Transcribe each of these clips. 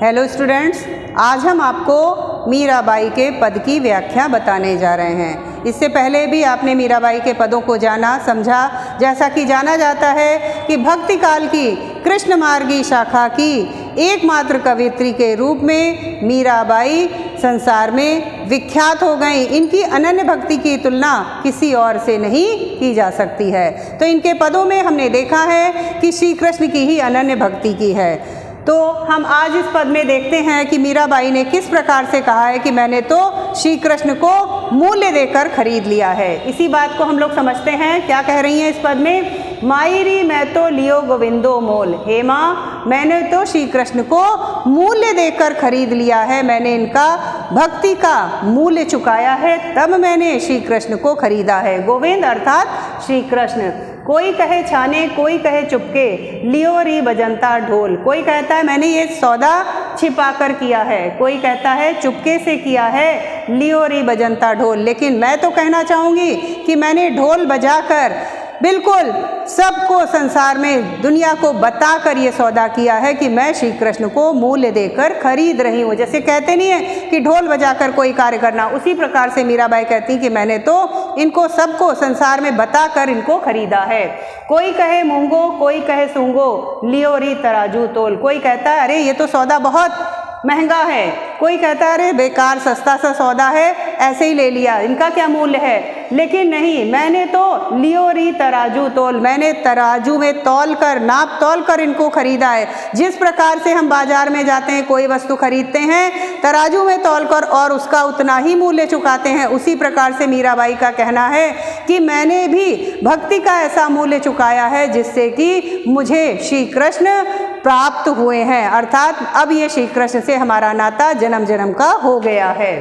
Hello students, आज हम आपको मीराबाई के पद की व्याख्या बताने जा रहे हैं। इससे पहले भी आपने मीराबाई के पदों को जाना समझा। जैसा कि जाना जाता है कि भक्ति काल की कृष्ण मार्गी शाखा की एकमात्र कवयित्री के रूप में मीराबाई संसार में विख्यात हो गई। इनकी अनन्य भक्ति की तुलना किसी और से नहीं की जा सकती है। तो इनके पदों में हमने देखा है कि श्री कृष्ण की ही अनन्य भक्ति की है। तो हम आज इस पद में देखते हैं कि मीराबाई ने किस प्रकार से कहा है कि मैंने तो श्री कृष्ण को मूल्य देकर खरीद लिया है। इसी बात को हम लोग समझते हैं। क्या कह रही हैं इस पद में? मायरी मैं तो लियो गोविंदो मोल। हे माँ, मैंने तो श्री कृष्ण को मूल्य देकर खरीद लिया है। मैंने इनका भक्ति का मूल्य चुकाया है, तब मैंने श्री कृष्ण को खरीदा है। गोविंद अर्थात श्री कृष्ण। कोई कहे छाने, कोई कहे चुपके, लियो री बजंता ढोल। कोई कहता है मैंने ये सौदा छिपा कर किया है, कोई कहता है चुपके से किया है, लियो री बजंता ढोल। लेकिन मैं तो कहना चाहूँगी कि मैंने ढोल बजाकर बिल्कुल सबको संसार में दुनिया को बताकर ये सौदा किया है कि मैं श्री कृष्ण को मूल्य देकर खरीद रही हूँ। जैसे कहते नहीं है कि ढोल बजाकर कोई कार्य करना, उसी प्रकार से मीराबाई कहती कि मैंने तो इनको सबको संसार में बताकर इनको खरीदा है। कोई कहे मूंगो, कोई कहे सूंगो, लियो री तराजू तोल। कोई कहता है अरे ये तो सौदा बहुत महंगा है, कोई कहता है अरे बेकार सस्ता सा सौदा है, ऐसे ही ले लिया, इनका क्या मूल्य है। लेकिन नहीं, मैंने तो लियो री तराजू तोल, मैंने तराजू में तौल कर, नाप तौल कर इनको खरीदा है। जिस प्रकार से हम बाजार में जाते हैं, कोई वस्तु खरीदते हैं तराजू में तौल कर और उसका उतना ही मूल्य चुकाते हैं, उसी प्रकार से मीराबाई का कहना है कि मैंने भी भक्ति का ऐसा मूल्य चुकाया है जिससे कि मुझे श्री कृष्ण प्राप्त हुए हैं। अर्थात अब ये श्री कृष्ण से हमारा नाता जन्म जन्म का हो गया है।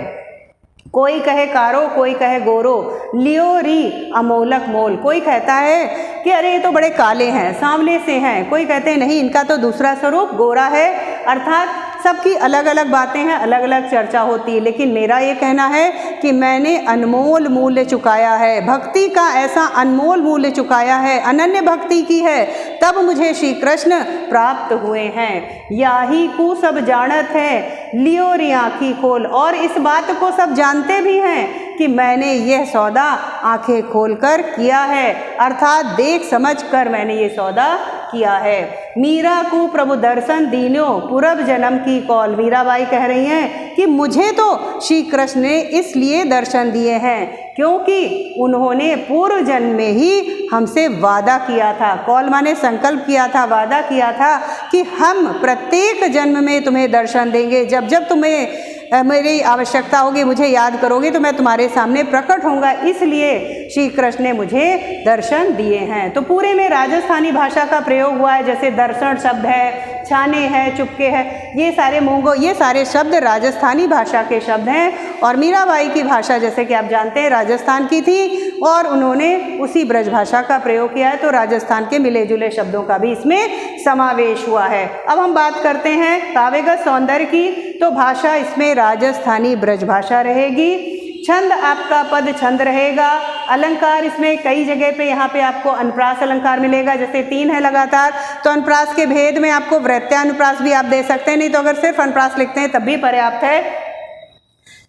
कोई कहे कारो, कोई कहे गोरो, लियो री अमोलक मोल। कोई कहता है कि अरे ये तो बड़े काले हैं, सांवले से हैं। कोई कहते हैं नहीं, इनका तो दूसरा स्वरूप गोरा है। अर्थात सबकी अलग अलग बातें हैं, अलग अलग चर्चा होती है। लेकिन मेरा ये कहना है कि मैंने अनमोल मूल्य चुकाया है, भक्ति का ऐसा अनमोल मूल्य चुकाया है, अनन्य भक्ति की है, तब मुझे श्री कृष्ण प्राप्त हुए हैं। याही को सब जानत है, लियो री आँखी खोल। और इस बात को सब जानते भी हैं कि मैंने यह सौदा आंखें खोलकर किया है, अर्थात देख समझ कर मैंने ये सौदा किया है। मीरा को प्रभु दर्शन दीन्यो, पूर्व जन्म की कौल। मीराबाई कह रही हैं कि मुझे तो श्री कृष्ण ने इसलिए दर्शन दिए हैं क्योंकि उन्होंने पूर्व जन्म में ही हमसे वादा किया था। कौल माने संकल्प किया था, वादा किया था कि हम प्रत्येक जन्म में तुम्हें दर्शन देंगे। जब जब तुम्हें मेरी आवश्यकता होगी, मुझे याद करोगे तो मैं तुम्हारे सामने प्रकट होऊंगा। इसलिए श्री कृष्ण ने मुझे दर्शन दिए हैं। तो पूरे में राजस्थानी भाषा का प्रयोग हुआ है। जैसे दर्शन शब्द है, छाने है, चुपके है, ये सारे मूंगो, ये सारे शब्द राजस्थानी भाषा के शब्द हैं। और मीराबाई की भाषा जैसे कि आप जानते हैं राजस्थान की थी और उन्होंने उसी ब्रज भाषा का प्रयोग किया है। तो राजस्थान के मिले जुले शब्दों का भी इसमें समावेश हुआ है। अब हम बात करते हैं काव्यगत सौंदर्य की। तो भाषा इसमें राजस्थानी ब्रज भाषा रहेगी। छंद आपका पद छंद रहेगा। अलंकार इसमें कई जगह पे यहाँ पे आपको अनुप्रास अलंकार मिलेगा। जैसे 3 है लगातार, तो अनुप्रास के भेद में आपको वृत्यानुप्रास भी आप दे सकते हैं, नहीं तो अगर सिर्फ अनुप्रास लिखते हैं तब भी पर्याप्त है।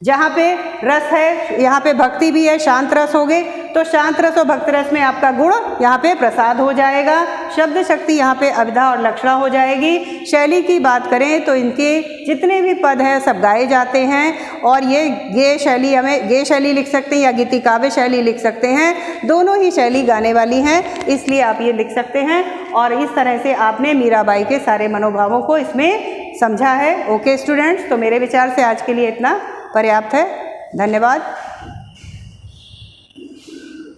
जहाँ पे रस है, यहाँ पे भक्ति भी है, शांत रस हो गए, तो शांत रस और भक्ति रस में आपका गुण यहाँ पे प्रसाद हो जाएगा। शब्द शक्ति यहाँ पे अविधा और लक्षणा हो जाएगी। शैली की बात करें तो इनके जितने भी पद हैं सब गाए जाते हैं। और ये गे शैली, हमें गे शैली लिख सकते हैं या गीति काव्य शैली लिख सकते हैं, दोनों ही शैली गाने वाली हैं, इसलिए आप ये लिख सकते हैं। और इस तरह से आपने मीराबाई के सारे मनोभावों को इसमें समझा है। ओके स्टूडेंट्स, तो मेरे विचार से आज के लिए इतना पर्याप्त है। धन्यवाद।